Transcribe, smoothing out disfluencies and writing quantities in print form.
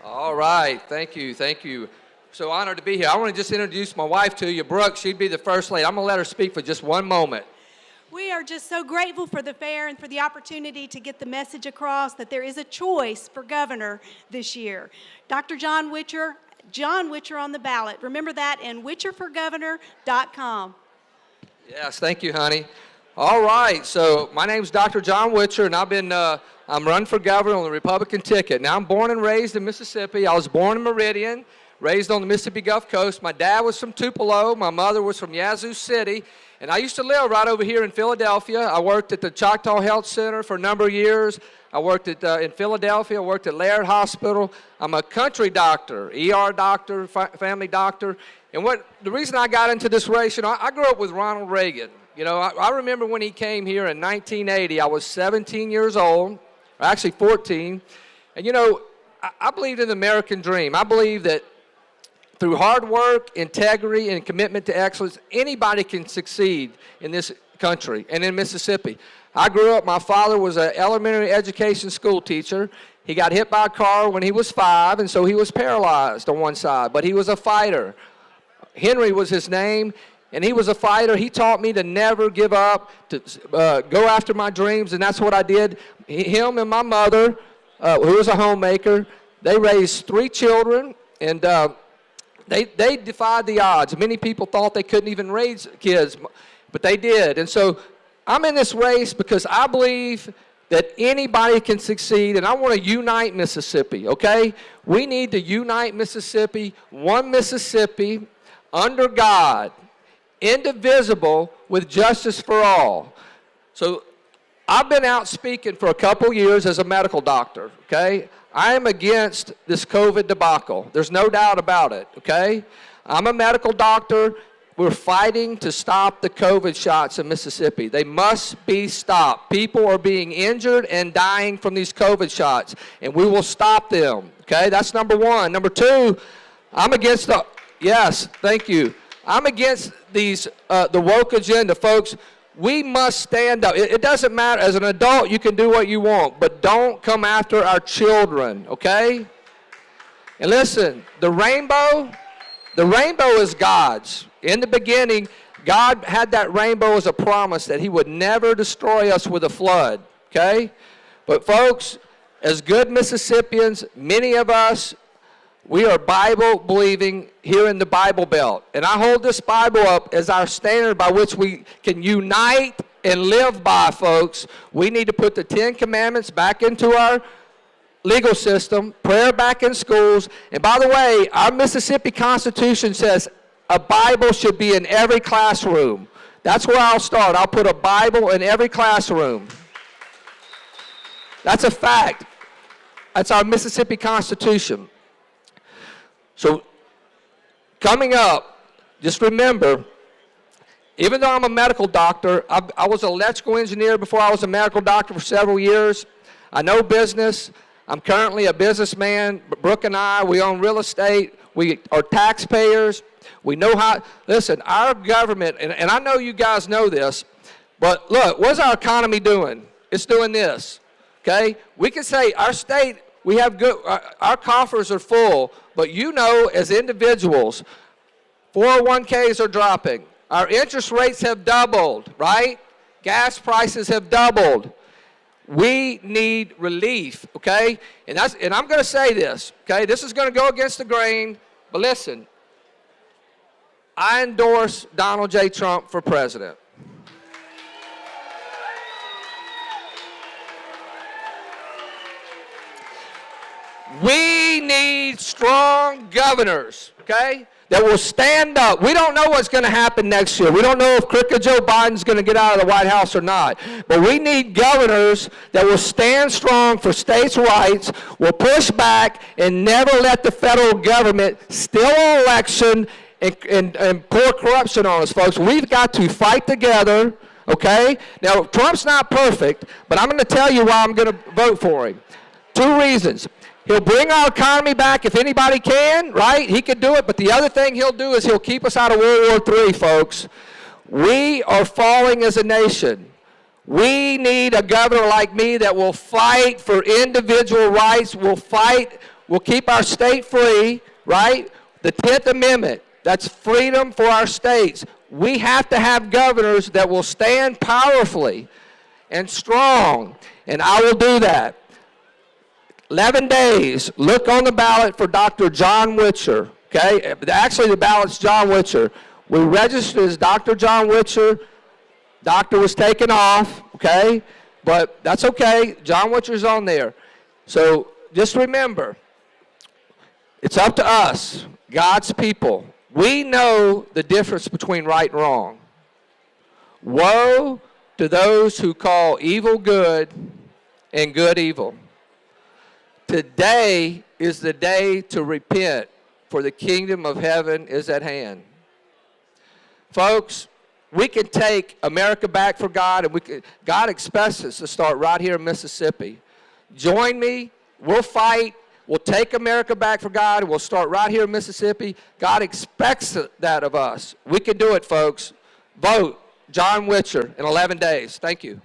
All right, thank you, thank you. So honored to be here. I want to just introduce my wife to you, Brooke. She'd be the first lady. I'm going to let her speak for just one moment. We are just so grateful for the fair and for the opportunity to get the message across that there is a choice for governor this year. Dr. John Witcher on the ballot. Remember that, and witcherforgovernor.com. Yes, thank you, honey. All right, so my name's Dr. John Witcher, and I'm running for governor on the Republican ticket. Now, I'm born and raised in Mississippi. I was born in Meridian, raised on the Mississippi Gulf Coast. My dad was from Tupelo. My mother was from Yazoo City. And I used to live right over here in Philadelphia. I worked at the Choctaw Health Center for a number of years. I worked in Philadelphia. I worked at Laird Hospital. I'm a country doctor, ER doctor, family doctor. And the reason I got into this race, I grew up with Ronald Reagan. I remember when he came here in 1980. I was 17 years old, or actually 14. And, I believed in the American dream. I believe that through hard work, integrity, and commitment to excellence, anybody can succeed in this country and in Mississippi. I grew up, my father was an elementary education school teacher. He got hit by a car when he was 5, and so he was paralyzed on one side, but he was a fighter. Henry was his name, and he was a fighter. He taught me to never give up, to go after my dreams, and that's what I did. Him and my mother, who was a homemaker, they raised 3 children, and they defied the odds. Many people thought they couldn't even raise kids, but they did. And so I'm in this race because I believe that anybody can succeed, and I want to unite Mississippi, okay? We need to unite Mississippi, one Mississippi, under God, indivisible, with justice for all. So I've been out speaking for a couple years as a medical doctor, okay? I am against this COVID debacle. There's no doubt about it, okay? I'm a medical doctor. We're fighting to stop the COVID shots in Mississippi. They must be stopped. People are being injured and dying from these COVID shots, and we will stop them, okay? That's number one. Number two, I'm against yes, thank you. I'm against the woke agenda, folks. We must stand up. It doesn't matter. As an adult, you can do what you want, but don't come after our children, okay? And listen, the rainbow is God's. In the beginning, God had that rainbow as a promise that he would never destroy us with a flood, okay? But folks, as good Mississippians, many of us, we are Bible-believing here in the Bible Belt. And I hold this Bible up as our standard by which we can unite and live by, folks. We need to put the 10 Commandments back into our legal system, prayer back in schools. And by the way, our Mississippi Constitution says a Bible should be in every classroom. That's where I'll start. I'll put a Bible in every classroom. That's a fact. That's our Mississippi Constitution. So, coming up, just remember, even though I'm a medical doctor, I was an electrical engineer before I was a medical doctor for several years. I know business. I'm currently a businessman. Brooke and I, we own real estate. We are taxpayers. We know how, listen, our government, and I know you guys know this, but look, what's our economy doing? It's doing this, okay? We can say our state, we have good, our coffers are full, but as individuals, 401ks are dropping. Our interest rates have doubled, right? Gas prices have doubled. We need relief, okay? And I'm going to say this, okay? This is going to go against the grain, but listen, I endorse Donald J. Trump for president. We need strong governors, okay, that will stand up. We don't know what's going to happen next year. We don't know if Crooked Joe Biden's going to get out of the White House or not. But we need governors that will stand strong for states' rights, will push back, and never let the federal government steal an election and pour corruption on us, folks. We've got to fight together, okay? Now, Trump's not perfect, but I'm going to tell you why I'm going to vote for him. 2 reasons. He'll bring our economy back if anybody can, right? He could do it, but the other thing he'll do is he'll keep us out of World War III, folks. We are falling as a nation. We need a governor like me that will fight for individual rights, will fight will keep our state free, right? The 10th Amendment, that's freedom for our states. We have to have governors that will stand powerfully and strong, and I will do that. 11 days, look on the ballot for Dr. John Witcher, okay? Actually, the ballot's John Witcher. We registered as Dr. John Witcher. Doctor was taken off, okay? But that's okay. John Witcher's on there. So just remember, it's up to us, God's people. We know the difference between right and wrong. Woe to those who call evil good and good evil. Today is the day to repent, for the kingdom of heaven is at hand. Folks, we can take America back for God, and God expects us to start right here in Mississippi. Join me. We'll fight. We'll take America back for God, and we'll start right here in Mississippi. God expects that of us. We can do it, folks. Vote John Witcher in 11 days. Thank you.